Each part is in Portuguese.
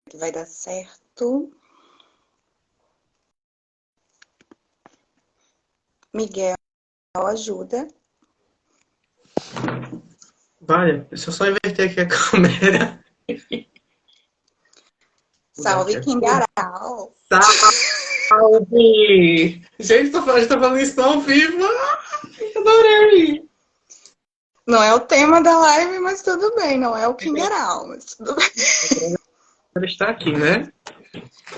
que vai dar certo. Miguel, ajuda. Vale, deixa eu só inverter aqui a câmera. Salve, Kingaral. Salve! Gente, a gente tá falando isso ao vivo. Adorei! Não é o tema da live, mas tudo bem. Não é o Kingaral, mas tudo bem. Ele está aqui, né?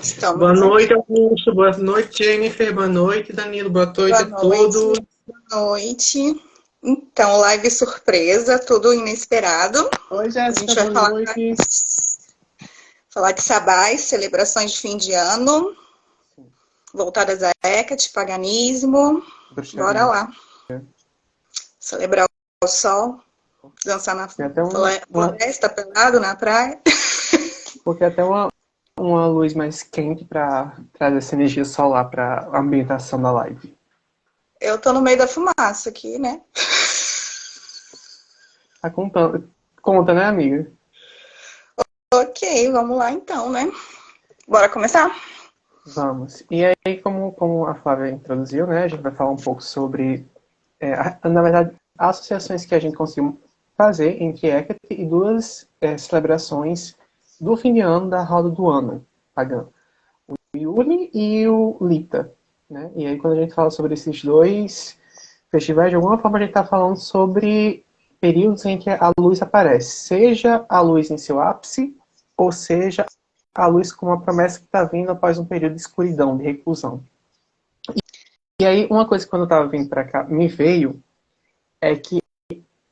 Estamos Boa noite, aqui. Augusto. Boa noite, Jennifer. Boa noite, Danilo. Boa noite Boa a todos. noite. Boa noite. Então, live surpresa, tudo inesperado. Oi, A Jéssica. gente vai Boa noite. falar de sabás, celebrações de fim de ano, voltadas a Hecate, paganismo. Bora lá. Celebrar o sol, dançar na Tem até floresta, pelado na praia. porque até uma luz mais quente para trazer essa energia solar para a ambientação da live. Eu tô no meio da fumaça aqui, né? Tá contando. Conta, né, amiga? Ok, vamos lá então, né? Bora começar? Vamos. E aí, como a Flávia introduziu, né, a gente vai falar um pouco sobre, na verdade, associações que a gente conseguiu fazer entre Hecate e duas celebrações do fim de ano da roda do ano pagã. O Yule e o Lita. Né? E aí, quando a gente fala sobre esses dois festivais, de alguma forma a gente está falando sobre períodos em que a luz aparece, seja a luz em seu ápice, ou seja a luz como uma promessa que está vindo após um período de escuridão, de reclusão. E aí, uma coisa que quando eu estava vindo para cá me veio é que,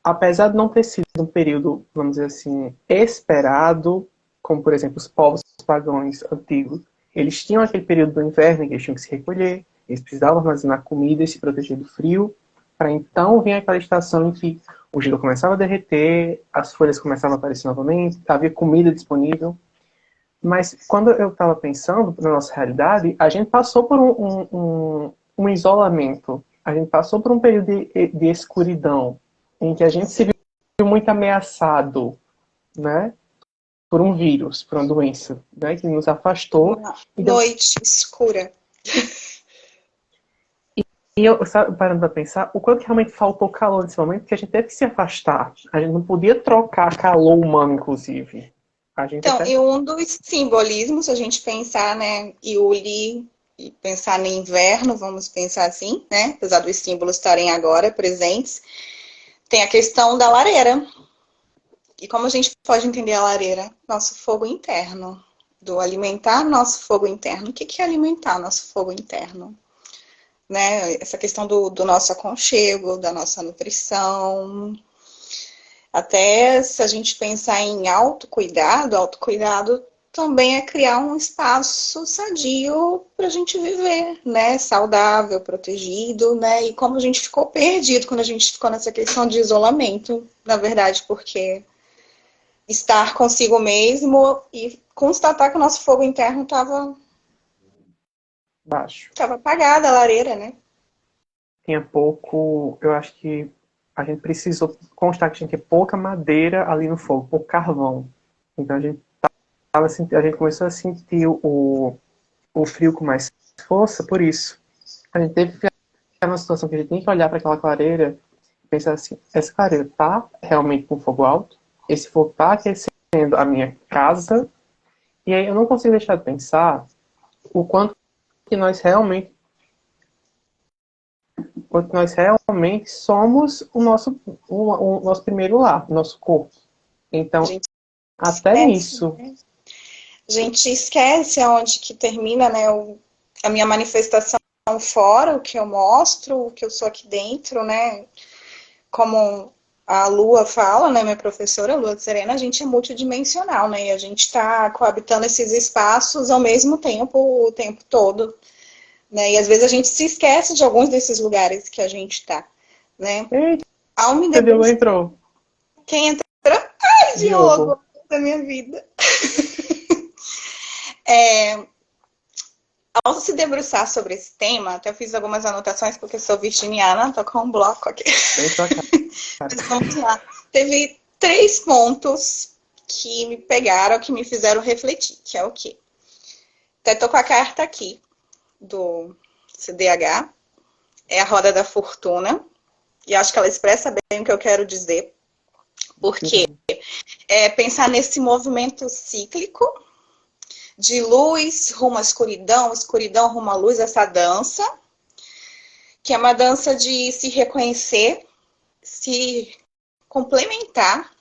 apesar de não ter sido um período, vamos dizer assim, esperado, como por exemplo os povos pagãos antigos, eles tinham aquele período do inverno em que eles tinham que se recolher, eles precisavam armazenar comida e se proteger do frio, para então vir aquela estação em que o gelo começava a derreter, as folhas começavam a aparecer novamente, havia comida disponível. Mas quando eu estava pensando na nossa realidade, a gente passou por um isolamento, a gente passou por um período de escuridão, em que a gente se viu muito ameaçado, né, por um vírus, por uma doença, né, que nos afastou. Uma noite escura. E eu, sabe, parando para pensar, o quanto realmente faltou calor nesse momento, que a gente teve que se afastar. A gente não podia trocar calor humano, inclusive. A gente Então, até... e um dos simbolismos, se a gente pensar, né, Yuli, e pensar no inverno, vamos pensar assim, né, apesar dos símbolos estarem agora presentes, tem a questão da lareira. E como a gente pode entender a lareira? Nosso fogo interno, do alimentar nosso fogo interno. O que é alimentar nosso fogo interno? Né? Essa questão do nosso aconchego, da nossa nutrição. Até se a gente pensar em autocuidado também é criar um espaço sadio para a gente viver, né? Saudável, protegido, né? E como a gente ficou perdido quando a gente ficou nessa questão de isolamento, na verdade, porque estar consigo mesmo e constatar que o nosso fogo interno estava baixo. apagada a lareira, né? Tinha pouco, eu acho que a gente precisou constar que tinha que ter pouca madeira ali no fogo, pouco carvão. Então a gente começou a sentir o frio com mais força por isso. A gente teve que ficar numa situação que a gente tem que olhar para aquela clareira e pensar assim, essa clareira tá realmente com fogo alto? Esse fogo tá aquecendo a minha casa? E aí eu não consigo deixar de pensar o que nós realmente somos o nosso primeiro lar, o nosso corpo. Então, A gente até esquece, nisso. né? A gente esquece aonde que termina, né, a minha manifestação fora, o que eu mostro, o que eu sou aqui dentro, né? Como a Lua fala, né, minha professora, Lua de Serena, a gente é multidimensional, né? E a gente está coabitando esses espaços ao mesmo tempo, o tempo todo. Né? E às vezes a gente se esquece de alguns desses lugares que a gente está. Né? Ao me Eita, Diogo debruçar... entrou. Quem entrou? Ai, Diogo. Diogo, da minha vida. Ao se debruçar sobre esse tema, até fiz algumas anotações porque sou virginiana, tô com um bloco aqui. Bem sua cara. Mas vamos lá. Teve 3 pontos que me pegaram, que me fizeram refletir, que é o quê? Até tô com a carta aqui do CDH, é a Roda da Fortuna, e acho que ela expressa bem o que eu quero dizer, porque é pensar nesse movimento cíclico de luz rumo à escuridão, escuridão rumo à luz, essa dança, que é uma dança de se reconhecer, se complementar,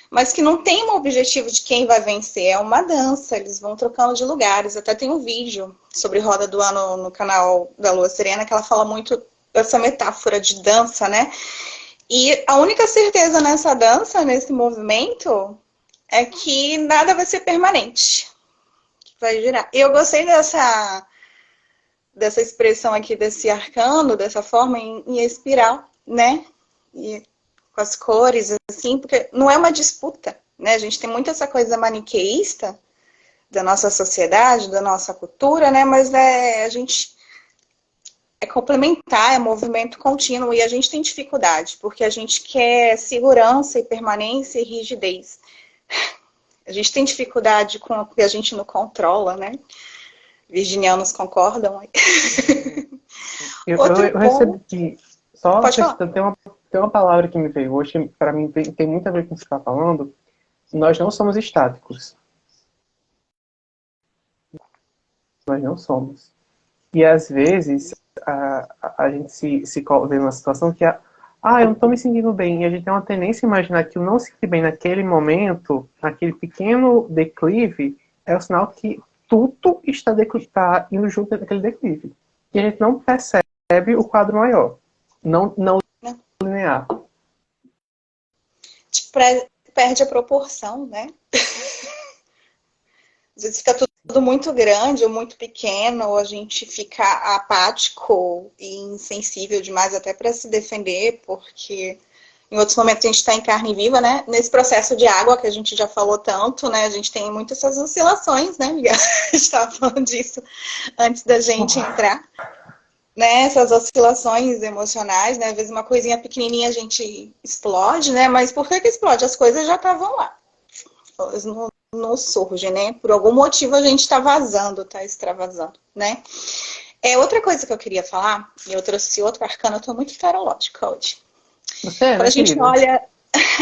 mas que não tem um objetivo de quem vai vencer, é uma dança, eles vão trocando de lugares. Até tem um vídeo sobre Roda do Ano no canal da Lua Serena, que ela fala muito dessa metáfora de dança, né? E a única certeza nessa dança, nesse movimento, é que nada vai ser permanente, vai girar. E eu gostei dessa expressão aqui, desse arcano, dessa forma em espiral, né? E com as cores, assim, porque não é uma disputa, né? A gente tem muito essa coisa maniqueísta da nossa sociedade, da nossa cultura, né? Mas a gente é complementar, é movimento contínuo e a gente tem dificuldade, porque a gente quer segurança e permanência e rigidez. A gente tem dificuldade com o que a gente não controla, né? Virginianos concordam. Eu Outro recebi, só Pode falar. tem uma palavra que me veio hoje, que para mim tem muito a ver com o que você está falando. Nós não somos estáticos. Nós não somos. E às vezes a gente se vê numa situação que eu não estou me sentindo bem. E a gente tem uma tendência a imaginar que o não se sentir bem naquele momento, naquele pequeno declive, é o sinal que tudo está indo junto naquele declive. E a gente não percebe o quadro maior. Não linear. Perde a proporção, né? Às vezes fica tudo muito grande ou muito pequeno, ou a gente fica apático e insensível demais até para se defender, porque em outros momentos a gente está em carne viva, né? Nesse processo de água que a gente já falou tanto, né? A gente tem muitas essas oscilações, né, Miguel? A gente estava falando disso antes da gente entrar. Né, essas oscilações emocionais, né? Às vezes uma coisinha pequenininha a gente explode, né? Mas por que explode? As coisas já estavam lá. Elas não surgem, né? Por algum motivo a gente está vazando, está extravasando, né? Outra coisa que eu queria falar, e eu trouxe outro arcano, eu estou muito tarológica hoje. Quando a gente olha...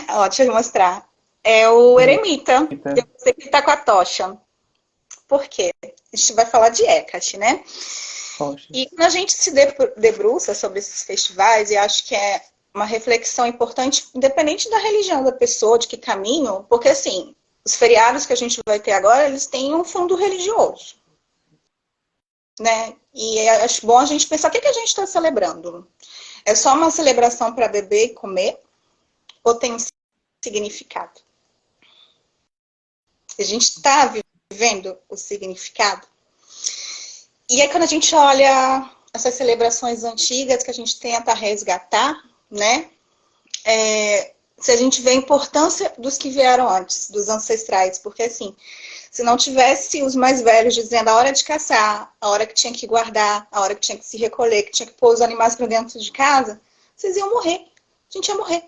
Ó, deixa eu mostrar. É o Eremita. Eu sei que está com a tocha. Por quê? A gente vai falar de Hecate, né? E quando a gente se debruça sobre esses festivais, e acho que é uma reflexão importante, independente da religião da pessoa, de que caminho, porque assim, os feriados que a gente vai ter agora, eles têm um fundo religioso, né? E acho bom a gente pensar, o que a gente está celebrando? É só uma celebração para beber e comer? Ou tem um significado? A gente está vivendo o significado? E aí, quando a gente olha essas celebrações antigas que a gente tenta resgatar, né? Se a gente vê a importância dos que vieram antes, dos ancestrais, porque assim, se não tivesse os mais velhos dizendo a hora de caçar, a hora que tinha que guardar, a hora que tinha que se recolher, que tinha que pôr os animais para dentro de casa, vocês iam morrer. A gente ia morrer.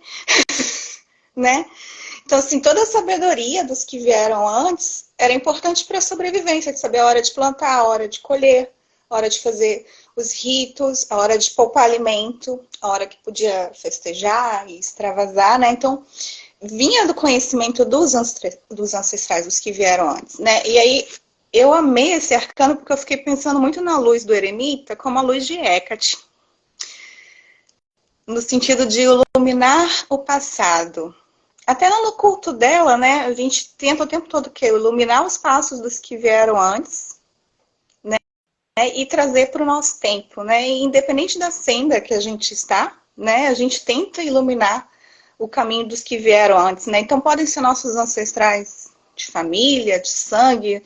Né? Então, assim, toda a sabedoria dos que vieram antes era importante para a sobrevivência, de saber a hora de plantar, a hora de colher, a hora de fazer os ritos, a hora de poupar alimento, a hora que podia festejar e extravasar, né? Então, vinha do conhecimento dos ancestrais, dos que vieram antes, né? E aí, eu amei esse arcano porque eu fiquei pensando muito na luz do Eremita como a luz de Hecate, no sentido de iluminar o passado. Até no culto dela, né, a gente tenta o tempo todo que iluminar os passos dos que vieram antes, né, e trazer para o nosso tempo, né, e independente da senda que a gente está, né, a gente tenta iluminar o caminho dos que vieram antes, né, então podem ser nossos ancestrais de família, de sangue,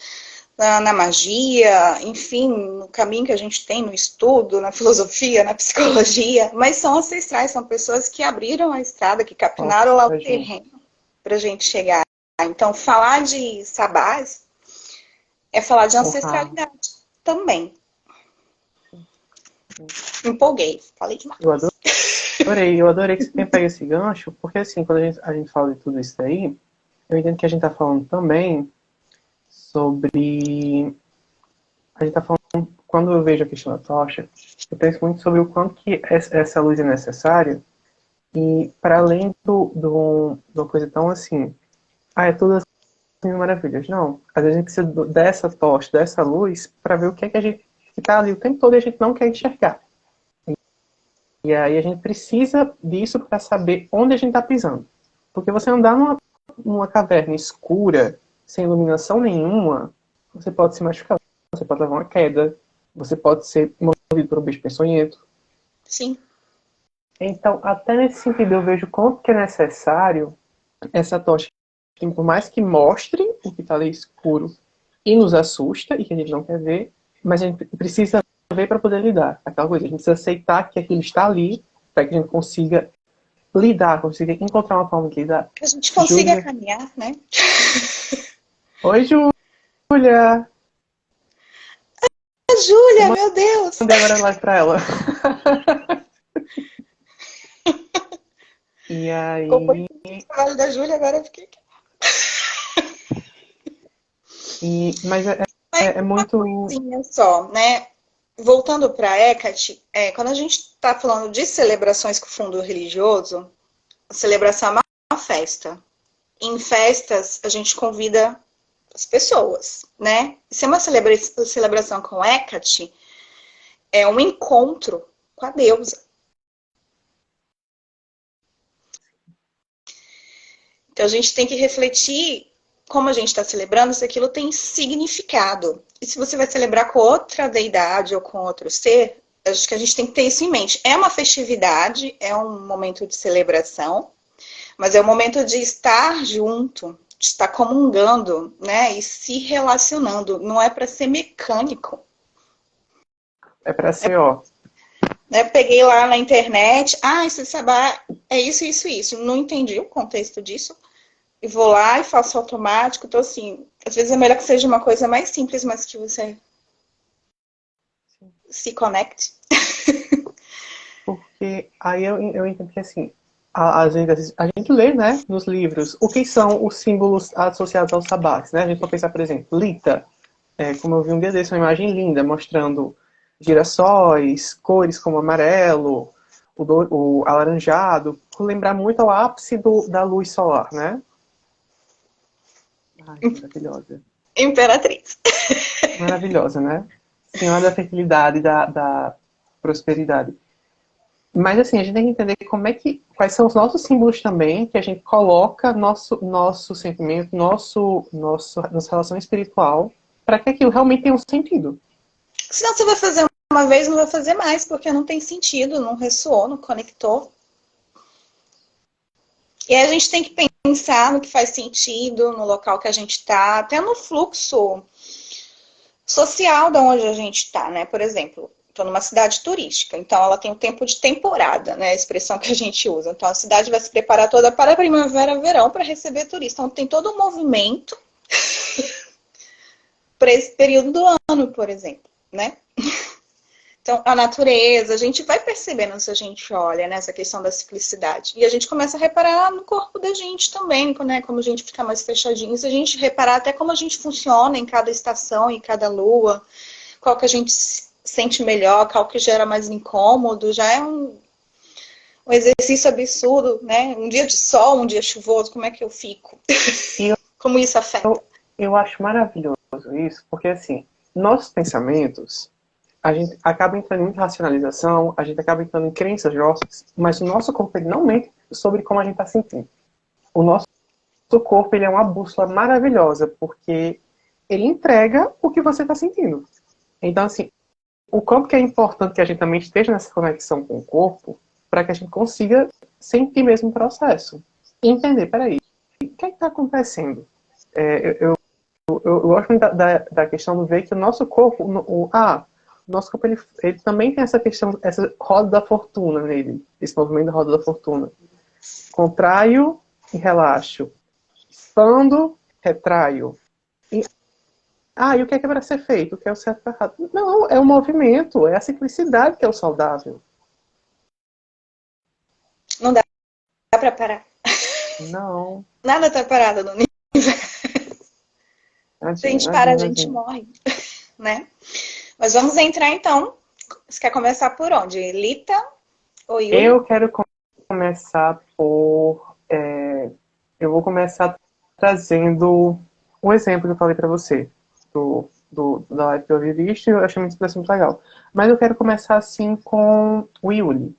na magia, enfim, no caminho que a gente tem no estudo, na filosofia, na psicologia, mas são ancestrais, são pessoas que abriram a estrada, que capinaram lá o terreno para a gente chegar. Então, falar de sabás é falar de ancestralidade também. Empolguei, falei demais. Eu adorei que você tenha pego esse gancho, porque assim, quando a gente fala de tudo isso aí, eu entendo que a gente está falando também sobre... A gente está falando, quando eu vejo a questão da tocha, eu penso muito sobre o quanto que essa luz é necessária, e para além de uma coisa tão assim, é tudo assim, maravilhas. Não, às vezes a gente precisa dessa tocha, dessa luz, para ver o que é que a gente está ali o tempo todo e a gente não quer enxergar. E aí a gente precisa disso para saber onde a gente está pisando. Porque você andar numa caverna escura, sem iluminação nenhuma, você pode se machucar, você pode levar uma queda, você pode ser mordido por um bicho peçonhento. Sim. Então, até nesse sentido, eu vejo quanto que é necessário essa tocha, que por mais que mostre o que está ali escuro e nos assusta, e que a gente não quer ver, mas a gente precisa ver para poder lidar. Aquela coisa, a gente precisa aceitar que aquilo está ali, para que a gente consiga lidar, consiga encontrar uma forma de lidar. Que a gente consiga Júlia. caminhar, né? Oi, Júlia! A Júlia, meu Deus! Mandei agora live para ela. E aí... O trabalho da Júlia, agora eu fiquei... Mas é muito... Uma coisinha só, né? Voltando para a Hecate, quando a gente está falando de celebrações com fundo religioso, a celebração é uma festa. Em festas, a gente convida as pessoas, né? Se é uma celebração com Hecate, é um encontro com a deusa. Então, a gente tem que refletir como a gente está celebrando, se aquilo tem significado. E se você vai celebrar com outra deidade ou com outro ser, acho que a gente tem que ter isso em mente. É uma festividade, é um momento de celebração, mas é um momento de estar junto, de estar comungando, né? E se relacionando. Não é para ser mecânico. É para ser, ó... Peguei lá na internet, esse sabá é isso, isso, isso. Não entendi o contexto disso. E vou lá e faço automático. Então, assim, às vezes é melhor que seja uma coisa mais simples, mas que você se conecte. Porque aí eu entendo que, assim, às vezes a gente lê, né, nos livros, o que são os símbolos associados aos sabates, né? A gente pode pensar, por exemplo, Lita, como eu vi um dia desse, uma imagem linda, mostrando girassóis, cores como amarelo, o alaranjado, lembrar muito ao ápice da luz solar, né? Ai, maravilhosa. Imperatriz. Maravilhosa, né? Senhora da fertilidade, da prosperidade. Mas assim, a gente tem que entender quais são os nossos símbolos também, que a gente coloca nosso sentimento, nossa relação espiritual, para que aquilo realmente tenha um sentido. Senão você vai fazer uma vez, não vai fazer mais, porque não tem sentido, não ressoou, não conectou. E aí a gente tem que pensar no que faz sentido, no local que a gente está, até no fluxo social de onde a gente está, né? Por exemplo, estou numa cidade turística, então ela tem um tempo de temporada, né? A expressão que a gente usa. Então a cidade vai se preparar toda para a primavera, verão, para receber turistas. Então tem todo um movimento para esse período do ano, por exemplo, né? Então, a natureza, a gente vai percebendo se a gente olha nessa questão da ciclicidade. E a gente começa a reparar no corpo da gente também, né? Como a gente fica mais fechadinho. Se a gente reparar até como a gente funciona em cada estação, em cada lua, qual que a gente sente melhor, qual que gera mais incômodo, já é um exercício absurdo, né? Um dia de sol, um dia chuvoso, como é que eu fico? Como isso afeta? Eu acho maravilhoso isso, porque assim, nossos pensamentos, a gente acaba entrando em racionalização, a gente acaba entrando em crenças nossas, mas o nosso corpo ele não mente sobre como a gente está sentindo. O nosso corpo ele é uma bússola maravilhosa, porque ele entrega o que você está sentindo. Então, assim, o quanto que é importante que a gente também esteja nessa conexão com o corpo, para que a gente consiga sentir mesmo o processo. E entender, peraí, o que está acontecendo? Eu gosto muito da questão de ver que o nosso corpo, nosso corpo ele também tem essa questão, essa roda da fortuna nele, esse movimento da roda da fortuna. Contraio e relaxo. Expando, retraio. E o que é para ser feito? O que é o certo para errado? Não, é o movimento, é a ciclicidade que é o saudável. Não dá para parar. Não. Nada está parado no Se a gente para, a gente morre, né? Mas vamos entrar então. Você quer começar por onde? Lita ou Yuli? Eu quero começar por... eu vou começar trazendo um exemplo que eu falei para você, da live que eu havia visto, e eu achei muito legal. Mas eu quero começar assim com o Yuli.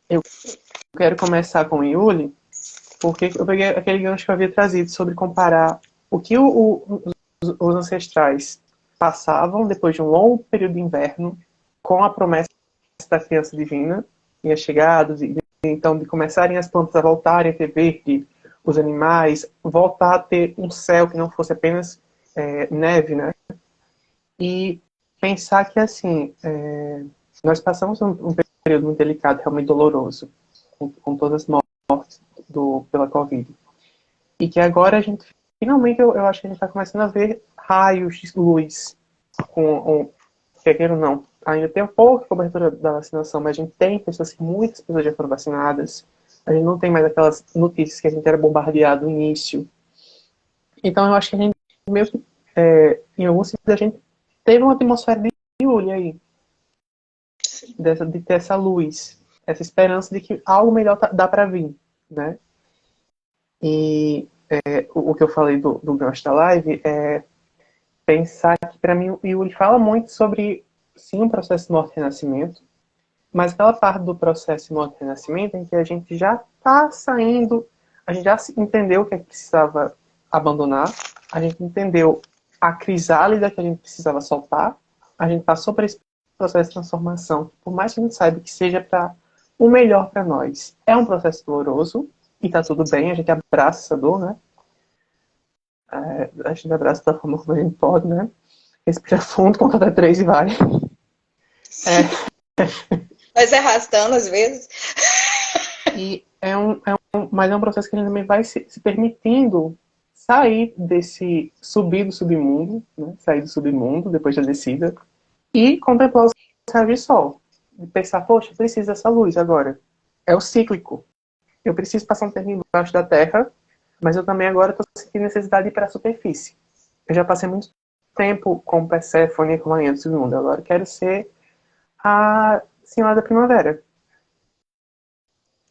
Eu quero começar com o Yuli, porque eu peguei aquele gancho que eu havia trazido sobre comparar o que os ancestrais passavam depois de um longo período de inverno com a promessa da criança divina e a chegada, então, de começarem as plantas a voltarem a ter verde, os animais, voltar a ter um céu que não fosse apenas neve, né? E pensar que, assim, nós passamos um período muito delicado, realmente doloroso, com todas as mortes pela Covid. E que agora a gente, finalmente, eu acho que a gente está começando a ver raios de luz, quer queira ou não. Ainda tem pouca cobertura da vacinação, mas a gente tem muitas pessoas já foram vacinadas. A gente não tem mais aquelas notícias que a gente era bombardeado no início. Então eu acho que a gente, meio que, em algum sentido, a gente teve uma atmosfera de Yuli aí. De ter essa luz, essa esperança de que algo melhor dá para vir, né? E o que eu falei do gancho da live é pensar que, para mim, o Yuli fala muito sobre, sim, o processo de morte e renascimento, mas aquela parte do processo de morte e renascimento em que a gente já está saindo, a gente já entendeu o que é que precisava abandonar, a gente entendeu a crisálida que a gente precisava soltar, a gente passou por esse processo de transformação, por mais que a gente saiba que seja para o melhor para nós. É um processo doloroso, e está tudo bem, a gente abraça essa dor, né? A gente abraça da forma como a gente pode, né? Respira fundo, conta até 3 e vai. Vai se arrastando às vezes. E mas é um processo que a gente também vai se permitindo sair desse subir do submundo, né? Sair do submundo depois da descida e contemplar o céu de sol. E pensar, poxa, eu preciso dessa luz agora. É o cíclico. Eu preciso passar um tempo embaixo da terra, mas eu também agora estou sentindo necessidade de ir para a superfície. Eu já passei muito tempo com Perséfone e com Rainha do Submundo. Agora quero ser a Senhora da Primavera.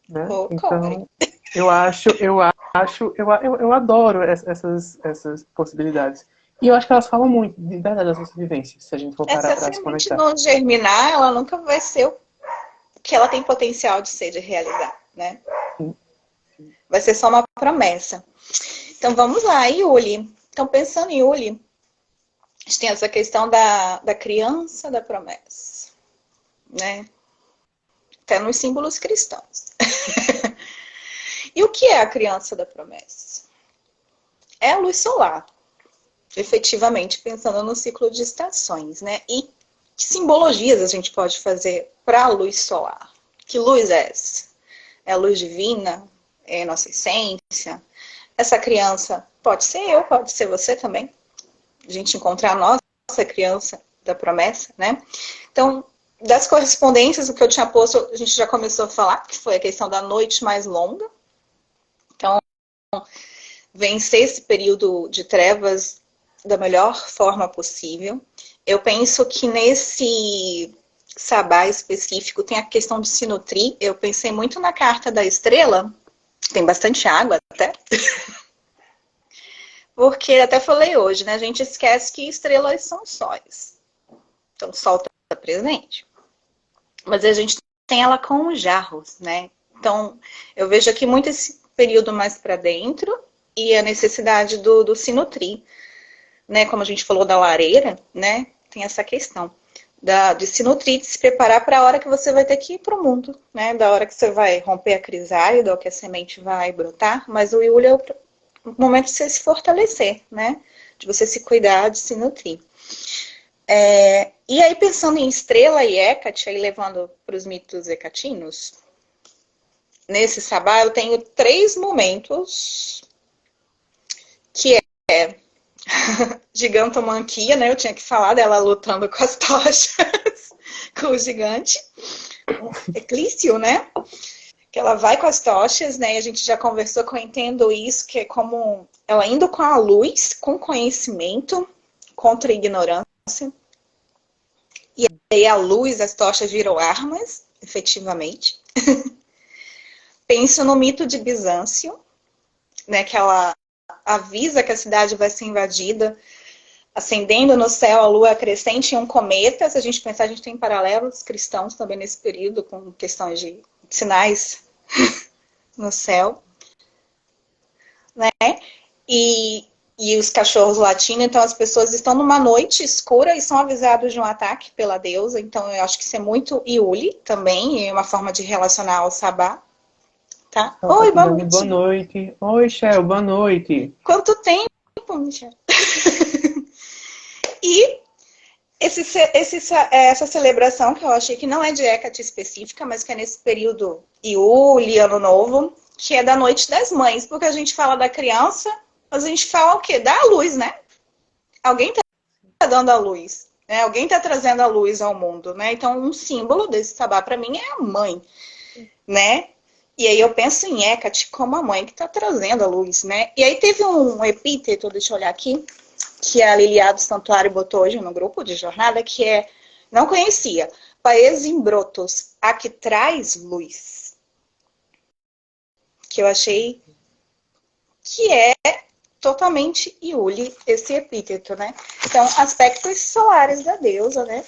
Né? Então, eu adoro essas possibilidades. E eu acho que elas falam muito, de verdade, das nossas vivências, se a gente for parar para se semente conectar. não germinar, ela nunca vai ser o que ela tem potencial de ser, de realizar, né? Sim. Vai ser só uma promessa. Então, vamos lá, Yuli. Então, pensando em Yuli, a gente tem essa questão da criança da promessa, né? Até nos símbolos cristãos. E o que é a criança da promessa? É a luz solar, efetivamente, pensando no ciclo de estações, né? E que simbologias a gente pode fazer para a luz solar? Que luz é essa? É a luz divina? É a nossa essência? Essa criança pode ser eu, pode ser você também. A gente encontrar a nossa criança da promessa, né? Então, das correspondências, o que eu tinha posto, a gente já começou a falar, que foi a questão da noite mais longa. Então, vencer esse período de trevas da melhor forma possível. Eu penso que nesse sabá específico tem a questão de se nutrir. Eu pensei muito na carta da estrela, tem bastante água até. Porque até falei hoje, né? A gente esquece que estrelas são sóis. Então, o sol está presente. Mas a gente tem ela com os jarros, né? Então, eu vejo aqui muito esse período mais para dentro e a necessidade do se nutrir, né? Como a gente falou da lareira, né? Tem essa questão de se nutrir, de se preparar para a hora que você vai ter que ir para o mundo, né? Da hora que você vai romper a crisálida, ou que a semente vai brotar. Mas o Yuli é o momento de você se fortalecer, né? De você se cuidar, de se nutrir. E aí, pensando em Estrela e Hecate, aí levando para os mitos hecatinos, nesse sabá eu tenho 3 momentos, que é gigantomanquia, né? Eu tinha que falar dela lutando com as tochas, com o gigante. Eclício, né? que ela vai com as tochas, né? E a gente já conversou que eu entendo isso, que é como ela indo com a luz, com conhecimento, contra a ignorância. E aí a luz, as tochas viram armas, efetivamente. Penso no mito de Bizâncio, né? Que ela avisa que a cidade vai ser invadida, acendendo no céu a lua crescente e um cometa. Se a gente pensar, a gente tem paralelos cristãos também nesse período, com questões de sinais no céu, né? E os cachorros latindo, então as pessoas estão numa noite escura e são avisados de um ataque pela deusa, então eu acho que isso é muito Iuli também, é uma forma de relacionar ao Sabá, tá? Ela Oi, tá boa dando boa noite. noite. Oi, Shell, boa noite. Quanto tempo, Michel? E essa celebração, que eu achei que não é de Hecate específica, mas que é nesse período Iuli, Ano Novo, que é da Noite das Mães, porque a gente fala da criança, mas a gente fala o quê? Da luz, né? Alguém está dando a luz, né? Alguém está trazendo a luz ao mundo, né? Então, um símbolo desse sabá para mim é a mãe, né? E aí eu penso em Hecate como a mãe que está trazendo a luz, né? E aí teve um epíteto, deixa eu olhar aqui, que a Liliá do Santuário botou hoje no grupo de jornada, que é, não conhecia, Paesimbrotos, a que traz luz. Que eu achei que é totalmente Iuli, esse epíteto, né? Então, aspectos solares da deusa, né?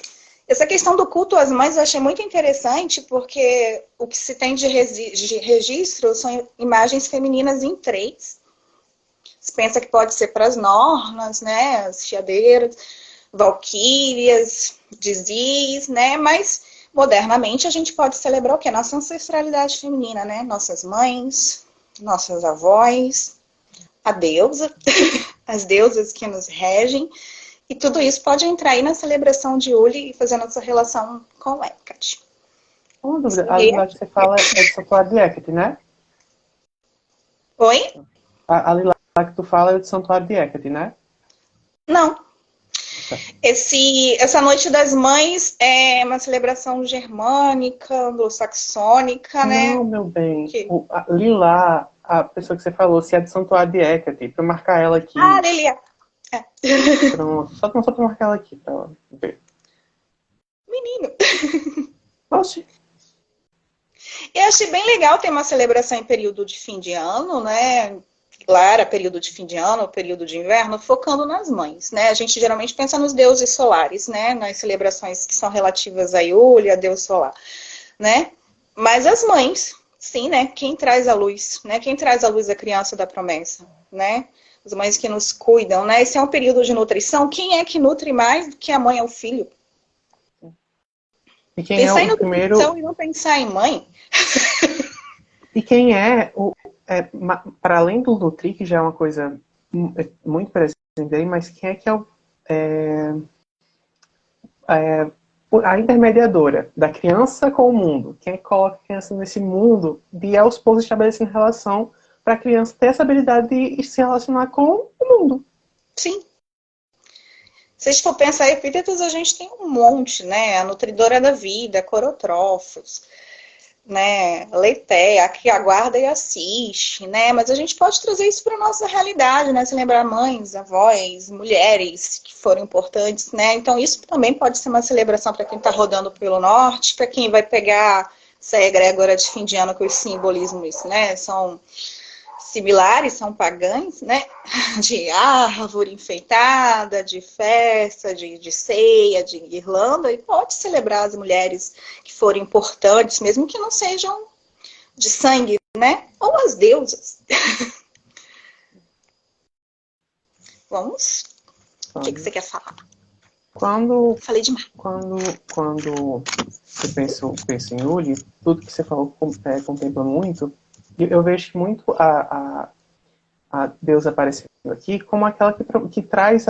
Essa questão do culto às mães eu achei muito interessante, porque o que se tem de registro são imagens femininas em três. Você pensa que pode ser para as Nornas, né? As chiadeiras, valquírias, dizis, né? Mas, modernamente, a gente pode celebrar o quê? Nossa ancestralidade feminina, né? Nossas mães, nossas avós, a deusa, as deusas que nos regem, e tudo isso pode entrar aí na celebração de Uli e fazer nossa relação com Hecate. Uma dúvida, a Lilá que você fala é de Santuário de Hecate, né? Oi? A Lilá que tu fala é de Santuário de Hecate, né? Não. Essa Noite das Mães é uma celebração germânica, anglo-saxônica, Não, né? meu bem. Que... Lilá, a pessoa que você falou, se é de Santuário de Hecate, pra eu marcar ela Ah, aqui. Lilia. É. Pronto, só pra marcar ela aqui, pra ela ver. Menino. Oxi. Eu achei bem legal ter uma celebração em período de fim de ano, né? Clara, período de fim de ano, período de inverno, focando nas mães, né? A gente geralmente pensa nos deuses solares, né? Nas celebrações que são relativas a Iule, a deus solar, né? Mas as mães, sim, né? Quem traz a luz, né? Quem traz a luz à criança da promessa, né? As mães que nos cuidam, né? Esse é um período de nutrição. Quem é que nutre mais do que a mãe ao filho? E quem é Pensar em o primeiro. nutrição e não pensar em mãe. E quem é o. Para além do Nutri, que já é uma coisa muito presente aí, mas quem é que é o. A intermediadora da criança com o mundo. Quem é que coloca a criança nesse mundo de aos poucos estabelecendo relação para a criança ter essa habilidade de se relacionar com o mundo. Sim. Se a gente for pensar em epítetos, a gente tem um monte, né? A nutridora da vida, Corotrofos, né? Letéia, a que aguarda e assiste, né? Mas a gente pode trazer isso para a nossa realidade, né? Se lembrar mães, avós, mulheres que foram importantes, né? Então isso também pode ser uma celebração para quem está rodando pelo norte, para quem vai pegar essa egrégora de fim de ano com os simbolismos, né? São similares, são pagãs, né? De árvore enfeitada, de festa, de ceia, de guirlanda, e pode celebrar as mulheres que forem importantes, mesmo que não sejam de sangue, né? Ou as deusas. Vamos? O que você quer falar? Falei demais. Quando eu penso em Uli, tudo que você falou contempla muito, eu vejo muito a Deus aparecendo aqui como aquela que traz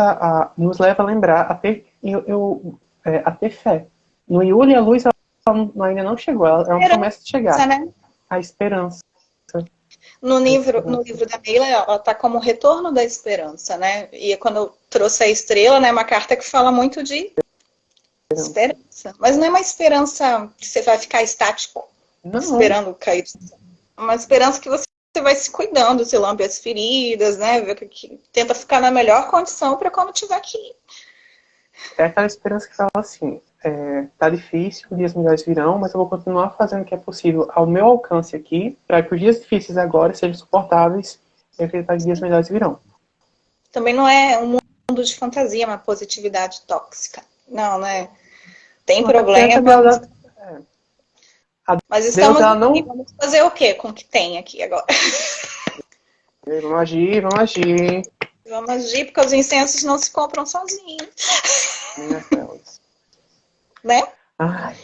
nos leva a lembrar, a ter fé. No Yuli, a luz ela ainda não chegou, ela é uma promessa de chegar. Né? A esperança. No livro da Meila, ela está como retorno da esperança, né? E quando eu trouxe a estrela, né, uma carta que fala muito de esperança. Mas não é uma esperança que você vai ficar estático, não. esperando cair. uma esperança que você vai se cuidando, se lambe as feridas, né? Tenta ficar na melhor condição para quando tiver que ir. É aquela esperança que fala assim, tá difícil, dias melhores virão, mas eu vou continuar fazendo o que é possível ao meu alcance aqui, para que os dias difíceis agora sejam suportáveis e acreditar que dias melhores virão. Também não é um mundo de fantasia, uma positividade tóxica. Não, né? Tem problema, mas estamos Deus, não... vamos fazer o quê com o que tem aqui agora? Vamos agir, vamos agir. Vamos agir, porque os incensos não se compram sozinhos. Né? Ai.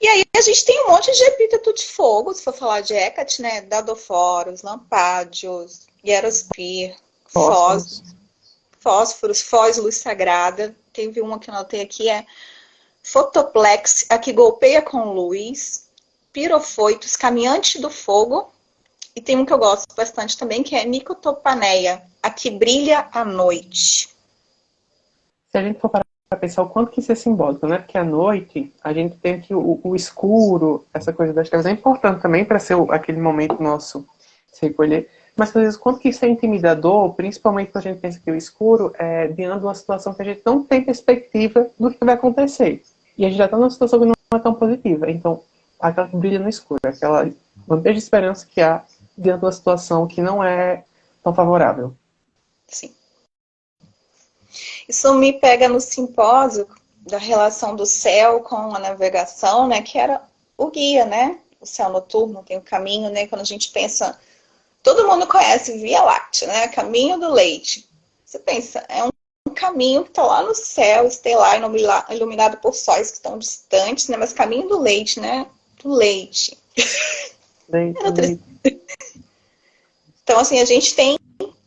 E aí a gente tem um monte de epíteto de fogo, se for falar de Hecate, né? Dadoforos, Lampádios, Hierospir, Fósforos, Foz, Luz Sagrada. Teve uma que eu anotei aqui, é Fotoplex, a que golpeia com luz, Pirofoitos, Caminhante do Fogo, e tem um que eu gosto bastante também, que é Nicotopaneia, a que brilha à noite. Se a gente for para pensar o quanto que isso é simbólico, né? Porque à noite a gente tem que o escuro, essa coisa das trevas é importante também para ser aquele momento nosso se recolher. Mas às vezes quanto que isso é intimidador, principalmente quando a gente pensa que o escuro é diante de uma situação que a gente não tem perspectiva do que vai acontecer. E a gente já está numa situação que não é tão positiva. Então, aquela que brilha no escuro, aquela lampejo de esperança que há diante de uma situação que não é tão favorável. Sim. Isso me pega no simpósio da relação do céu com a navegação, né? Que era o guia, né? O céu noturno tem o caminho, né? Quando a gente pensa... Todo mundo conhece Via Láctea, né? Caminho do leite. Você pensa, é um caminho que está lá no céu, estelar, iluminado por sóis que estão distantes, né? Mas caminho do leite, né? Do leite. Leite. Então, assim, a gente tem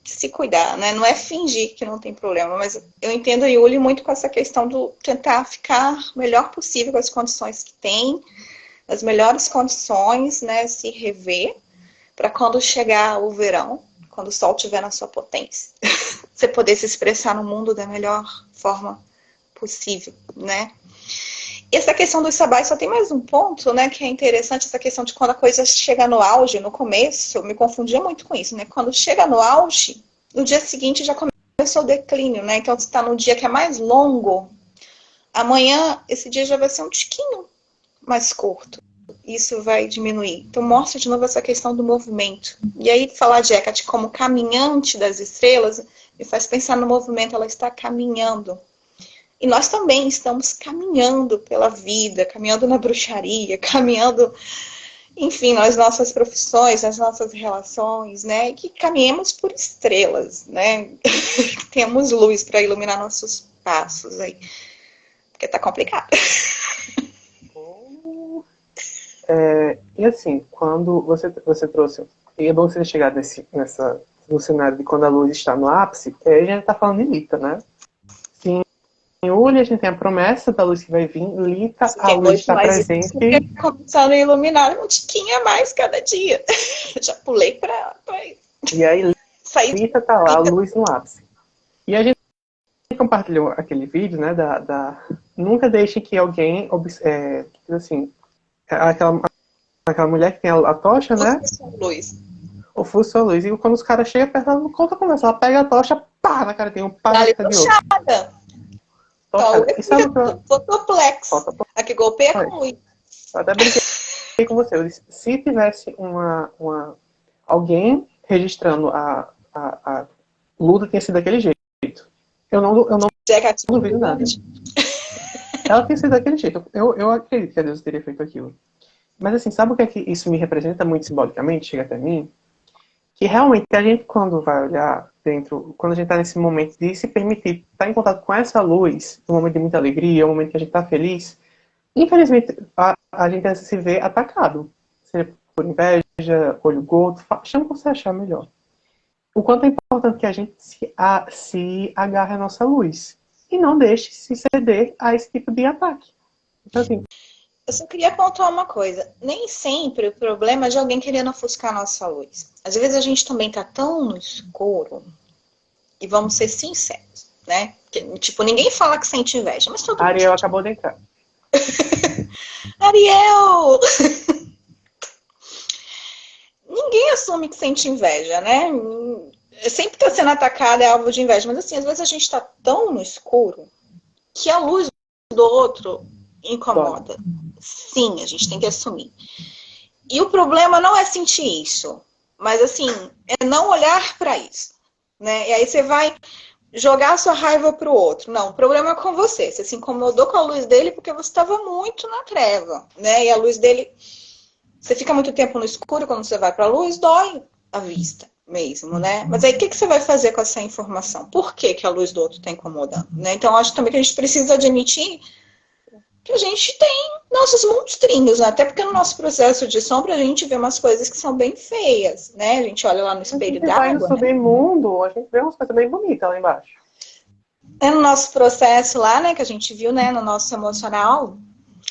que se cuidar, né? Não é fingir que não tem problema, mas eu entendo a Yuli muito com essa questão do tentar ficar o melhor possível com as condições que tem, as melhores condições, né? Se rever, para quando chegar o verão, quando o sol estiver na sua potência, você poder se expressar no mundo da melhor forma possível, né? E essa questão dos sabás só tem mais um ponto, né, que é interessante, essa questão de quando a coisa chega no auge, no começo, eu me confundia muito com isso, né? Quando chega no auge, no dia seguinte já começou o declínio, né? Então, se está no dia que é mais longo, amanhã esse dia já vai ser um tiquinho mais curto. Isso vai diminuir. Então, mostra de novo essa questão do movimento. E aí, falar de Hecate como caminhante das estrelas me faz pensar no movimento, ela está caminhando. E nós também estamos caminhando pela vida, caminhando na bruxaria, caminhando, enfim, nas nossas profissões, nas nossas relações, né? E que caminhemos por estrelas, né? Temos luz para iluminar nossos passos aí. Porque tá complicado. E assim, quando você trouxe, e é bom você ter chegado no cenário de quando a luz está no ápice, que aí a gente está falando de Lita, né? Sim, em Uli a gente tem a promessa da luz que vai vir, Lita, a luz está presente. Começando a iluminar um tiquinho a mais cada dia. Já pulei para e aí Lita está lá, a luz no ápice. E a gente compartilhou aquele vídeo, né, nunca deixe que alguém, assim, aquela mulher que tem a tocha, né? Ofusca a luz. E quando os caras chegam perto, ela não conta a conversa. Ela pega a tocha, pá, na cara tem um pá de tochada. Fotoplex. A que golpeia com luz. Eu até brinquei com você. Eu disse, se tivesse alguém registrando a Luda tinha sido daquele jeito. Eu não duvido nada. Ela tinha sido daquele jeito. Eu acredito que a Deus teria feito aquilo. Mas assim, sabe o que é que isso me representa muito simbolicamente? Chega até mim? Que realmente a gente, quando vai olhar dentro, quando a gente está nesse momento de se permitir estar em contato com essa luz, um momento de muita alegria, um momento que a gente está feliz, infelizmente a gente se vê atacado. Seja por inveja, olho gordo, chama como você achar melhor. O quanto é importante que a gente se agarre à nossa luz e não deixe se ceder a esse tipo de ataque. Então, assim, eu só queria pontuar uma coisa. Nem sempre o problema é de alguém querendo ofuscar a nossa luz. Às vezes a gente também tá tão no escuro, e vamos ser sinceros, né? Que, tipo, ninguém fala que sente inveja, mas todo mundo. Ariel acabou de entrar. Ariel! ninguém assume que sente inveja, né? Sempre está sendo atacada, é alvo de inveja. Mas assim, às vezes a gente está tão no escuro que a luz do outro incomoda. Sim, a gente tem que assumir. E o problema não é sentir isso, mas assim, é não olhar para isso, né? E aí você vai jogar a sua raiva pro outro. Não, o problema é com você. Você se incomodou com a luz dele porque você estava muito na treva, né? E a luz dele, você fica muito tempo no escuro, quando você vai para a luz, dói a vista mesmo, né? Mas aí o que você vai fazer com essa informação? Por que a luz do outro está incomodando, né? Então acho também que a gente precisa admitir que a gente tem nossos monstrinhos, né? Até porque no nosso processo de sombra a gente vê umas coisas que são bem feias, né? A gente olha lá no espelho d'água. A gente vai no submundo, a gente vê umas coisas bem bonitas lá embaixo. É no nosso processo lá, né, que a gente viu, né, no nosso emocional,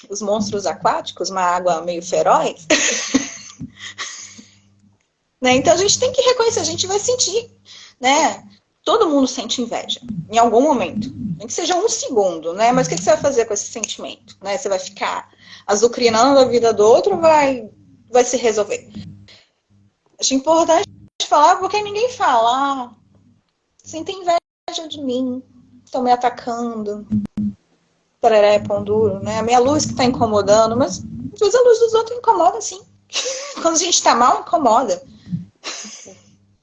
os monstros aquáticos, uma água meio feroz. Né? Então a gente tem que reconhecer, a gente vai sentir, né? Todo mundo sente inveja, em algum momento. Nem que seja um segundo, né? Mas o que você vai fazer com esse sentimento? Né? Você vai ficar azucrinando a vida do outro ou vai se resolver? Acho importante falar porque ninguém fala. Ah, sentem inveja de mim, estão me atacando. Pararé, pão duro, né? A minha luz que está incomodando, mas às vezes a luz dos outros incomoda, sim. Quando a gente está mal, incomoda.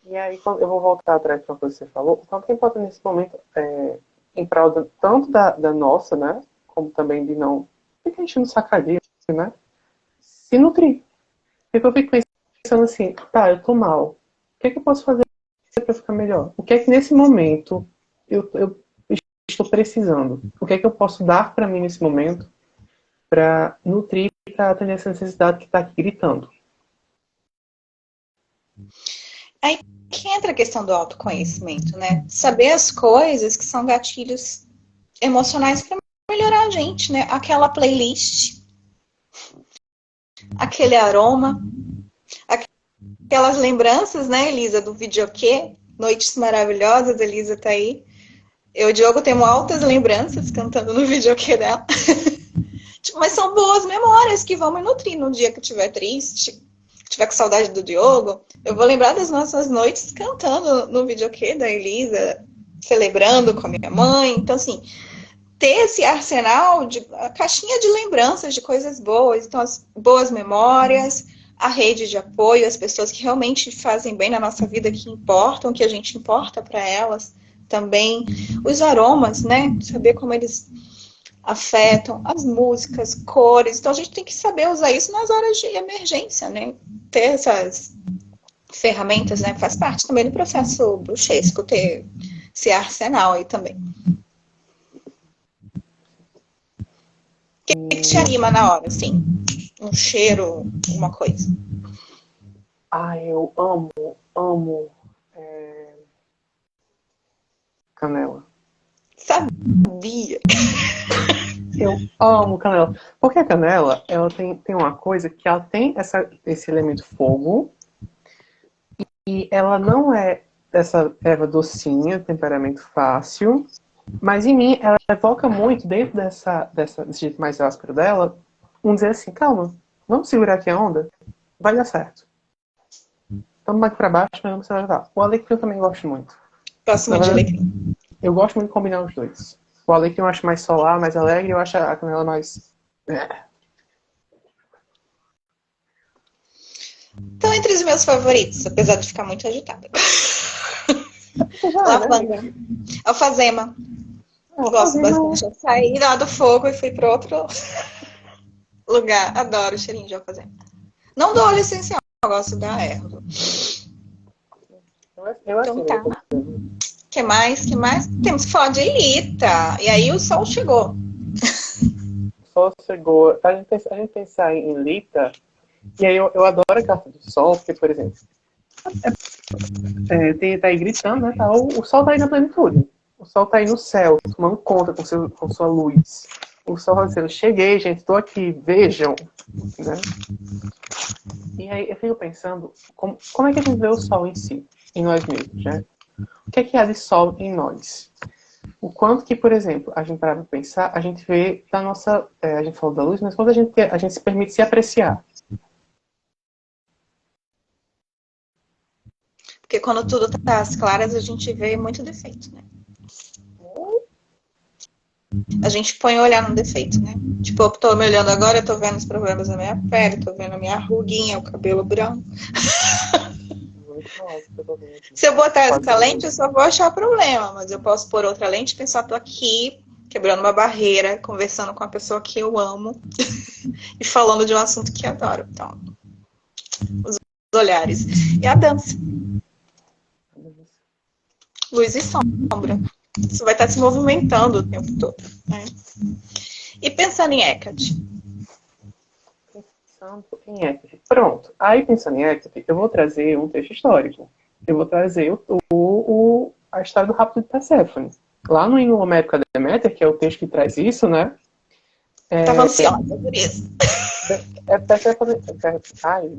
E aí, eu vou voltar atrás para o que você falou. Então, o que importa nesse momento é em prol tanto da nossa, né? Como também de não ficar enchendo o saco ali, né? Se nutrir. Porque eu fico pensando assim, tá, eu tô mal. O que é que eu posso fazer para ficar melhor? O que é que nesse momento eu estou precisando? O que é que eu posso dar para mim nesse momento para nutrir, para atender essa necessidade que está aqui gritando? Aí que entra a questão do autoconhecimento, né? Saber as coisas que são gatilhos emocionais para melhorar a gente, né? Aquela playlist, aquele aroma, aquelas lembranças, né, Elisa, do videokê, Noites Maravilhosas, Elisa tá aí. Eu e o Diogo temos altas lembranças cantando no videokê dela. Mas são boas memórias que vão me nutrir no dia que eu estiver triste, tiver com saudade do Diogo. Eu vou lembrar das nossas noites cantando no videokê da Elisa, celebrando com a minha mãe. Então, assim, ter esse arsenal, a caixinha de lembranças de coisas boas. Então, as boas memórias, a rede de apoio, as pessoas que realmente fazem bem na nossa vida, que importam, que a gente importa para elas também. Os aromas, né? Saber como eles afetam, as músicas, cores. Então a gente tem que saber usar isso nas horas de emergência, né? Ter essas ferramentas, né? Faz parte também do processo bruxesco, ter esse arsenal aí também. O que te anima na hora, assim? Um cheiro, uma coisa? Eu amo canela. Sabia! Eu amo canela. Porque a canela, ela tem uma coisa que ela tem esse elemento fogo e ela não é essa erva docinha, temperamento fácil, mas em mim ela evoca muito, dentro desse jeito mais áspero dela, dizer assim, calma, vamos segurar aqui a onda, vai dar certo. Estamos aqui pra baixo, mas vamos se ajudar. O alecrim eu também gosto muito. Gosto muito de alecrim. Eu gosto muito de combinar os dois. O alecrim eu acho mais solar, mais alegre, e eu acho a canela mais... Então, entre os meus favoritos, apesar de ficar muito agitada. Lavanda. Alfazema. Gosto bastante. Eu saí lá do fogo e fui para outro lugar. Adoro o cheirinho de alfazema. Não do óleo essencial, eu gosto da erva. Então tá. Que mais? Temos que falar de Elita. E aí o sol chegou. O sol chegou. A gente pensar em Lita, e aí eu adoro a carta do sol, porque, por exemplo, tá aí gritando, né? Tá, o sol tá aí na plenitude. O sol tá aí no céu, tomando conta com sua luz. O sol vai dizendo, cheguei, gente, tô aqui, vejam. Né? E aí eu fico pensando, como é que a gente vê o sol em si, em nós mesmos, né? O que é que há de sol em nós? O quanto que, por exemplo, a gente para pensar, a gente vê da nossa... a gente falou da luz, mas quando a gente se permite se apreciar. Porque quando tudo tá às claras, a gente vê muito defeito, né? A gente põe o olhar no defeito, né? Tipo, eu tô me olhando agora, eu tô vendo os problemas da minha pele, tô vendo a minha ruguinha, o cabelo branco. Se eu botar essa lente, eu só vou achar problema, mas eu posso pôr outra lente e pensar, tô aqui, quebrando uma barreira, conversando com a pessoa que eu amo e falando de um assunto que adoro. Então, os olhares. E a dança. Luz e sombra. Isso vai estar se movimentando o tempo todo, né? E pensando em Hecate. Pensando em Hecate. Pronto. Aí, pensando em Hecate, eu vou trazer um texto histórico. Eu vou trazer a história do rapto de Perséfone. Lá no Hino Homérico a Deméter, que é o texto que traz isso, né? Tava ansiosa por isso. Perséfone... Ai,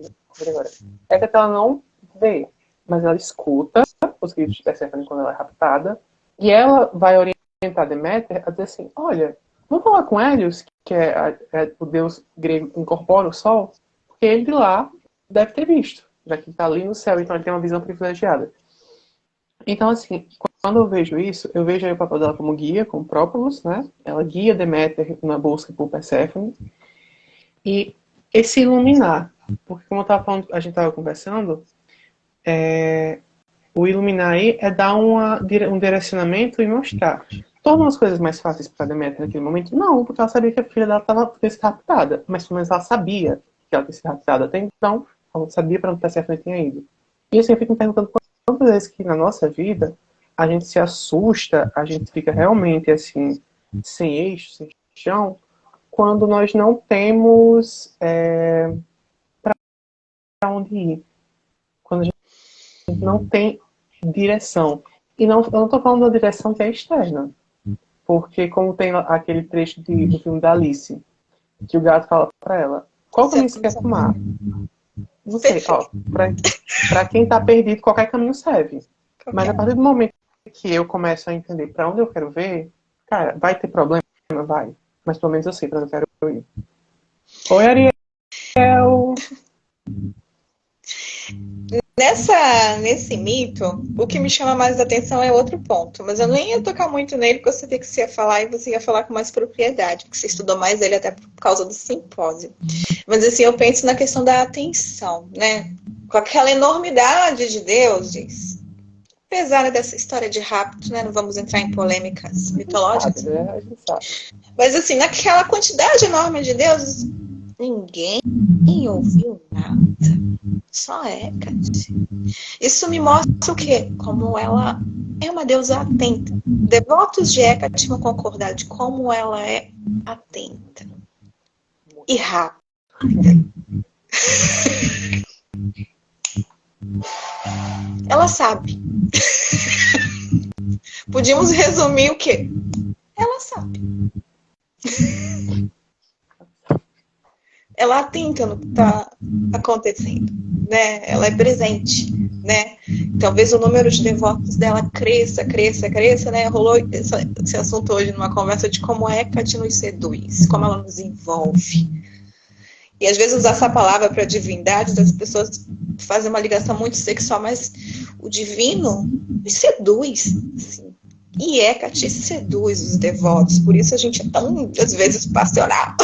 agora. Hecate, ela não vê, mas ela escuta os gritos de Perséfone quando ela é raptada, e ela vai orientar Deméter a dizer assim, olha, vamos falar com Hélios, que é o deus grego que incorpora o sol, porque ele de lá deve ter visto, já que está ali no céu, então ele tem uma visão privilegiada. Então, assim, quando eu vejo isso, eu vejo aí o papel dela como guia, como Própolis, né? Ela guia Deméter na busca por Perséfone. E esse iluminar, porque como eu tava falando, a gente estava conversando, o iluminar aí é dar um direcionamento e mostrar. Torna as coisas mais fáceis para Deméter naquele momento? Não, porque ela sabia que a filha dela estava sido raptada, mas pelo menos ela sabia que ela tinha sido raptada até então, ela sabia para onde Perséfone tinha ido. E assim, eu fico me perguntando quantas vezes que na nossa vida a gente se assusta, a gente fica realmente assim, sem eixo, sem chão, quando nós não temos para onde ir. Quando a gente não tem direção. E não, eu não estou falando da direção que é externa. Porque como tem aquele trecho do filme da Alice, que o gato fala para ela, qual caminho você quer tomar? Não sei, ó, pra quem tá perdido, qualquer caminho serve. Mas a partir do momento que eu começo a entender para onde eu quero ver, cara, vai ter problema? Vai. Mas pelo menos eu sei para onde eu quero ir. Oi, Ariel! Nesse mito, o que me chama mais atenção é outro ponto, mas eu nem ia tocar muito nele, porque eu sabia que você ia falar e você ia falar com mais propriedade, porque você estudou mais ele até por causa do simpósio. Mas assim, eu penso na questão da atenção, né? Com aquela enormidade de deuses, apesar dessa história de rapto, né? Não vamos entrar em polêmicas mitológicas. A gente sabe. Mas assim, naquela quantidade enorme de deuses, ninguém ouviu nada. Só Hecate. Isso me mostra o quê? Como ela é uma deusa atenta. Devotos de Hecate vão concordar de como ela é atenta. E rápida. Ela sabe. Podíamos resumir o quê? Ela sabe. Ela atenta no que está acontecendo, né? Ela é presente, né? Talvez o número de devotos dela cresça, né? Rolou esse assunto hoje numa conversa de como Hecate nos seduz, como ela nos envolve. E às vezes usar essa palavra para divindades, as pessoas fazem uma ligação muito sexual, mas o divino nos seduz, assim. E Hecate seduz os devotos, por isso a gente é tão, às vezes, passional.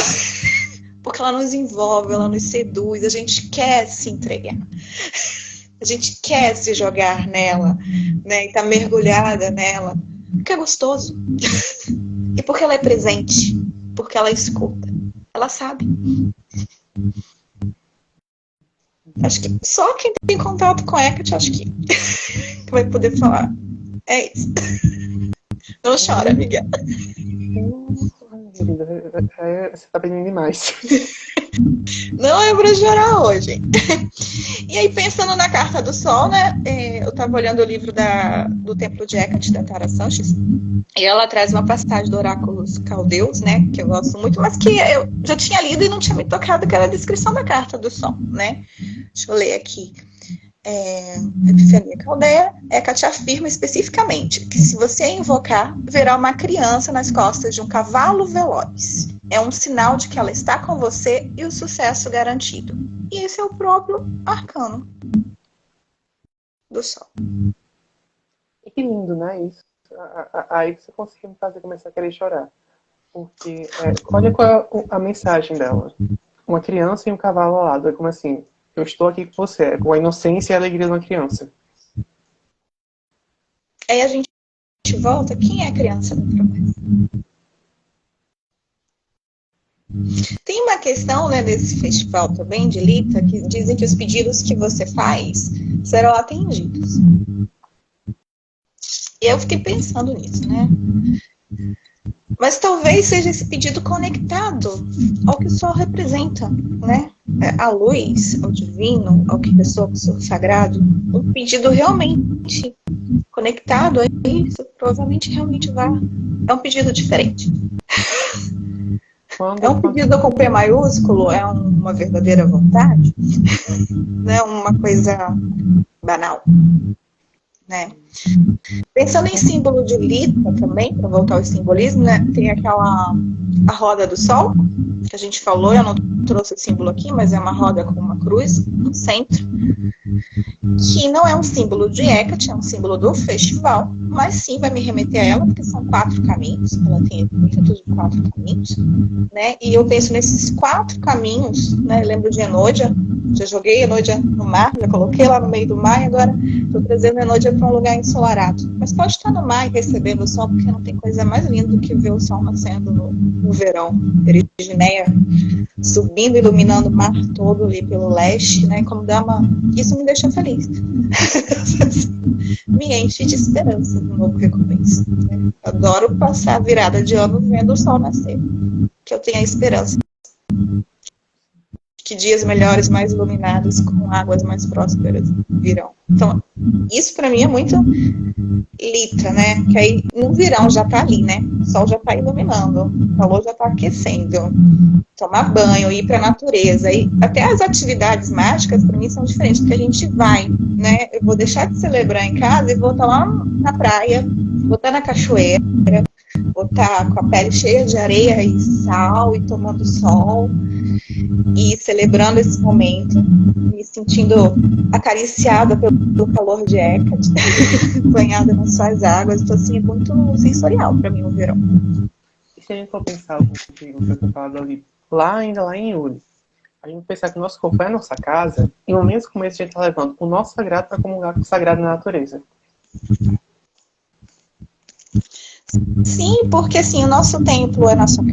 Porque ela nos envolve, ela nos seduz, a gente quer se entregar. A gente quer se jogar nela, né? E tá mergulhada nela. Porque é gostoso. E porque ela é presente. Porque ela escuta. Ela sabe. Acho que só quem tem contato com Hecate, acho que vai poder falar. É isso. Não chora, amiga. Você tá pedindo demais. Não é pra chorar hoje. E aí, pensando na Carta do Sol, né? Eu tava olhando o livro do Templo de Hecate, da Tara Sanches, e ela traz uma passagem do Oráculos Caldeus, né? Que eu gosto muito, mas que eu já tinha lido e não tinha me tocado, que era a descrição da Carta do Sol, né? Deixa eu ler aqui. Epifania Caldeia, Hecate afirma especificamente que se você invocar, verá uma criança nas costas de um cavalo veloz. É um sinal de que ela está com você e o sucesso garantido. E esse é o próprio arcano do sol. E que lindo, né? Isso. Aí você conseguiu me fazer começar a querer chorar. Porque, olha qual é a mensagem dela. Uma criança e um cavalo ao lado. É como assim, eu estou aqui com você. É com a inocência e a alegria de uma criança. Aí a gente volta, quem é a criança da promessa? Tem uma questão, né, desse festival também, de Lita, que dizem que os pedidos que você faz serão atendidos. E eu fiquei pensando nisso, né? Mas talvez seja esse pedido conectado ao que o sol representa, né? A luz, ao divino, ao que ressoa com o seu sagrado. Um pedido realmente conectado a isso, provavelmente realmente vai. É um pedido diferente. É um pedido com P maiúsculo? É uma verdadeira vontade? Não é uma coisa banal, né? Pensando em símbolo de Lita também, para voltar ao simbolismo, né? Tem a roda do sol, que a gente falou, eu não trouxe o símbolo aqui, mas é uma roda com uma cruz no centro, que não é um símbolo de Hecate, é um símbolo do festival, mas sim vai me remeter a ela, porque são 4 caminhos, ela tem epítetos de 4 caminhos, né? E eu penso nesses 4 caminhos, né? Eu lembro de Enodia, já joguei Enodia no mar, já coloquei lá no meio do mar, e agora estou trazendo Enodia para um lugar ensolarado. Mas pode estar no mar e recebendo o sol, porque não tem coisa mais linda do que ver o sol nascendo no verão. Erigineia subindo, iluminando o mar todo ali pelo leste, né? Como dá isso me deixa feliz. Me enche de esperança no novo recomeço. Né? Adoro passar a virada de ano vendo o sol nascer. Que eu tenha esperança. Que dias melhores, mais iluminados, com águas mais prósperas virão. Então, isso para mim é muito Lita, né? Que aí no verão já tá ali, né? O sol já tá iluminando, o calor já tá aquecendo. Tomar banho, ir para a natureza. E até as atividades mágicas, para mim, são diferentes, porque a gente vai, né? Eu vou deixar de celebrar em casa e vou estar lá na praia, vou estar na cachoeira, vou estar com a pele cheia de areia e sal e tomando sol e celebrando esse momento, me sentindo acariciada pelo calor de Hecate, banhada nas suas águas. Então, assim, é muito sensorial para mim o verão. E se a gente for pensar contigo, que eu tô falando ali, lá em Yuli, a gente pensar que o nosso corpo é a nossa casa, em momentos como esse a gente está levando o nosso sagrado para comungar com o sagrado na natureza. Sim, porque assim, o nosso templo é na nossa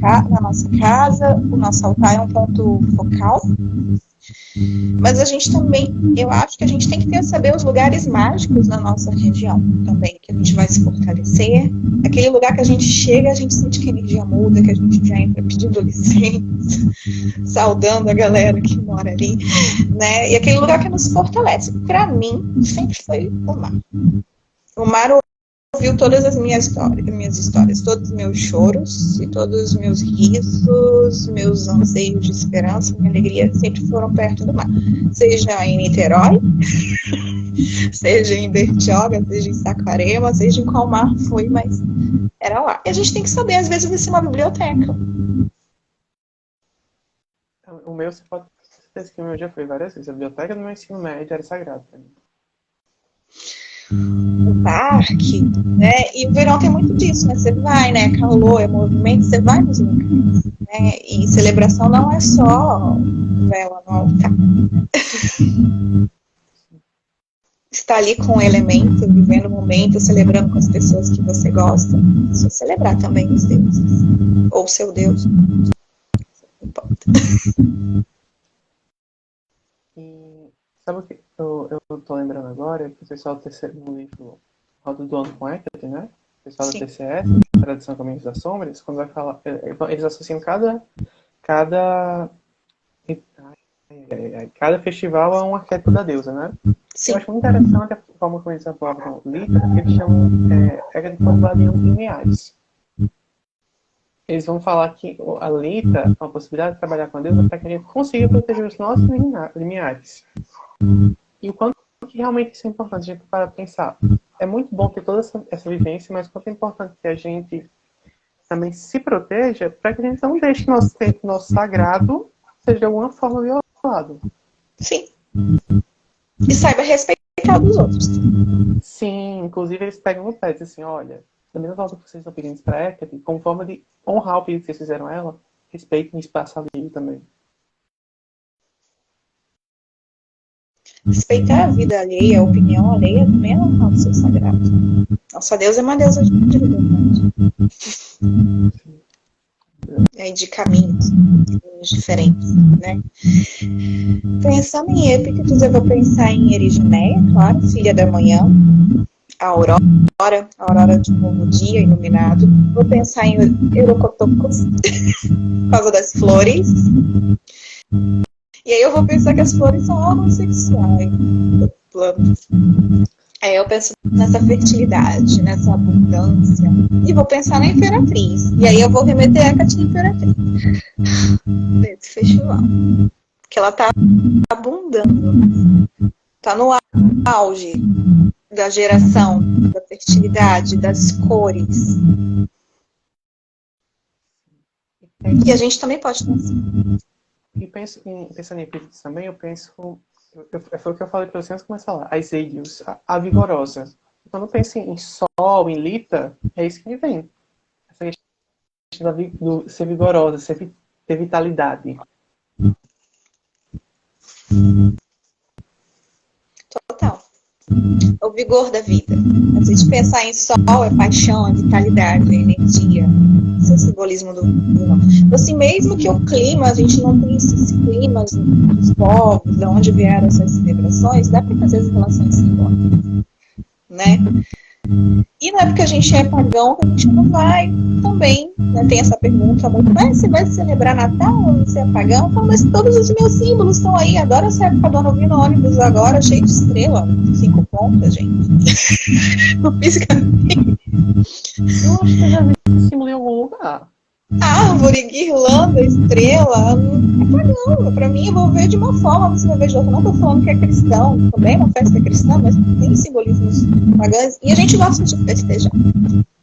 casa, o nosso altar é um ponto focal, mas a gente também, eu acho que a gente tem que saber os lugares mágicos na nossa região também, que a gente vai se fortalecer. Aquele lugar que a gente chega, a gente sente que a energia muda, que a gente já entra pedindo licença, saudando a galera que mora ali, né? E aquele lugar que nos fortalece. Para mim, sempre foi o mar. O mar ouviu todas as minhas histórias, todos os meus choros e todos os meus risos, meus anseios de esperança, minha alegria sempre foram perto do mar. Seja em Niterói, seja em Bertioga, seja em Saquarema, seja em qual mar foi, mas era lá. E a gente tem que saber, às vezes, vai ser uma biblioteca. O meu, você pode ter certeza que o meu já foi várias vezes. A biblioteca do meu ensino médio era sagrada para mim. O parque, né? E o verão tem muito disso, né? Você vai, né? Calor, é movimento, você vai nos lugares, né? E celebração não é só vela no altar. Estar ali com o elemento, vivendo o momento, celebrando com as pessoas que você gosta. Isso é celebrar também os deuses. Ou seu Deus. Não importa. E sabe o que eu tô lembrando agora? Que o pessoal no livro Roda do Ano com Hecate, né? O pessoal da TCS, Tradição Caminhos das Sombras, quando vai falar, eles associam cada festival a um arquétipo da deusa, né? Sim. Eu acho muito interessante a forma como eles abordam Lita, que eles chamam Hecate de Convaladium lineares. Eles vão falar que a Lita é uma possibilidade de trabalhar com a deusa para que a gente consiga proteger os nossos limiares. E o quanto que realmente isso é importante a gente para pensar. É muito bom ter toda essa vivência, mas o quanto é importante que a gente também se proteja para que a gente não deixe que nosso tempo, nosso sagrado, seja de alguma forma violado. Sim. E saiba respeitar afetar dos outros. Sim, inclusive eles pegam no pé e dizem assim, olha, da mesma forma que vocês estão pedindo para a Hecate, como forma de honrar o pedido que vocês fizeram a ela, respeitem o espaço ali também. Respeitar a vida alheia, a opinião alheia, também é honrar o seu sagrado. Nossa deusa é uma deusa de liberdade. E de caminhos diferentes, né? Pensando em Epítetos, eu vou pensar em Erigineia, claro, filha da manhã, a aurora de um novo dia iluminado. Vou pensar em Eurocotocos, por causa das flores. E aí eu vou pensar que as flores são órgãos sexuais, plantas. Aí eu penso nessa fertilidade, nessa abundância. E vou pensar na Imperatriz. E aí eu vou remeter a Hecate Imperatriz. Desse festival. Que ela tá abundando. Tá no auge da geração, da fertilidade, das cores. E a gente também pode pensar. E pensando em Epítetos também, eu penso... Foi o que eu falei para você antes de começar a falar. A Iseidios, a vigorosa. Quando eu penso em Sol, em Lita, é isso que me vem. Essa questão do ser vigorosa, ter vitalidade. Total. O vigor da vida. A gente pensar em Sol é paixão, é vitalidade, é energia. Esse é o simbolismo do não. Assim, mesmo que o clima, a gente não tem esses climas dos povos, de onde vieram essas celebrações, dá para fazer as relações simbólicas, né? E não é porque a gente é pagão que a gente não vai também, né? Tem essa pergunta muito, você vai celebrar Natal ou você é pagão? Então, mas todos os meus símbolos estão aí, adoro essa época do ano vindo ônibus agora, cheio de estrela, 5 pontas, gente. Fisicamente. Eu acho que eu já vi esse símbolo em algum lugar. Árvore, guirlanda, estrela, é pagão. Pra mim, eu vou ver de uma forma, você vai ver de outra. Não tô falando que é cristão, também é uma festa cristã, mas tem simbolismos pagãos. E a gente gosta de festejar.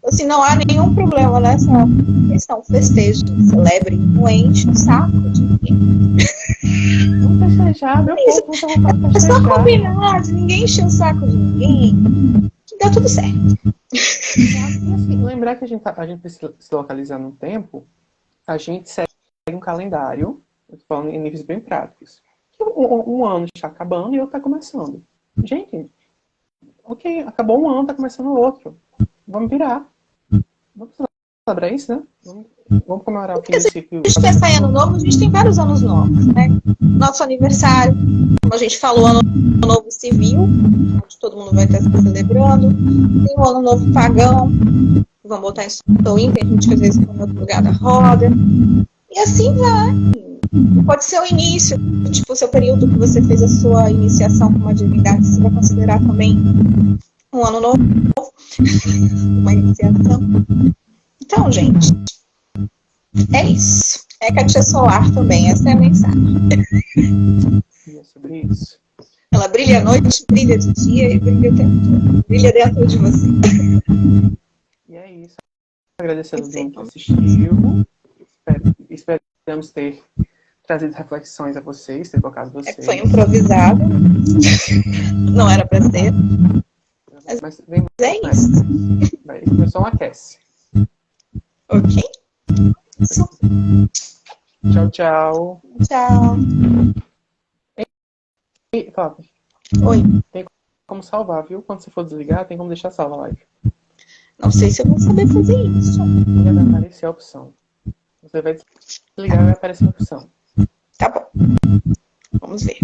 Assim, não há nenhum problema nessa questão. Festeje, celebre, não enche o saco de ninguém. Vamos festejar, meu povo, não tá vontade de É só festejar. combinar, de ninguém encher o saco de ninguém, que dá tudo certo. E assim, lembrar que a gente precisa se localizar no tempo, a gente segue um calendário, eu tô falando em níveis bem práticos. Que um ano está acabando e outro está começando. Gente, ok, acabou um ano, está começando o outro. Vamos virar. Vamos celebrar isso, né? Vamos comemorar o princípio. A gente pensar em ano novo, a gente tem vários anos novos, né? Nosso aniversário, como a gente falou, ano novo civil, onde todo mundo vai estar celebrando. Tem o ano novo pagão, vamos botar em Soin, tem gente que às vezes põe em outro lugar da roda. E assim vai. Pode ser o início, tipo o seu período que você fez a sua iniciação com uma divindade, você vai considerar também um ano novo, uma iniciação. Então, gente, é isso. Hecate solar também, essa é a mensagem. E é sobre isso. Ela brilha à noite, brilha de dia e brilha o tempo todo. Brilha dentro de você. E é isso. Agradecer a todo mundo que assistiu. Esperamos ter trazido reflexões a vocês, ter tocado vocês. Foi improvisado. Não era pra ser. Mas é isso. Isso só um aquece. Ok? Tchau, tchau. Tchau. E, Flávia, Oi. tem como salvar, viu? Quando você for desligar, tem como deixar salva a live. Não sei se eu vou saber fazer isso. Vai aparecer a opção. Você vai desligar e vai aparecer a opção. Tá bom. Vamos ver.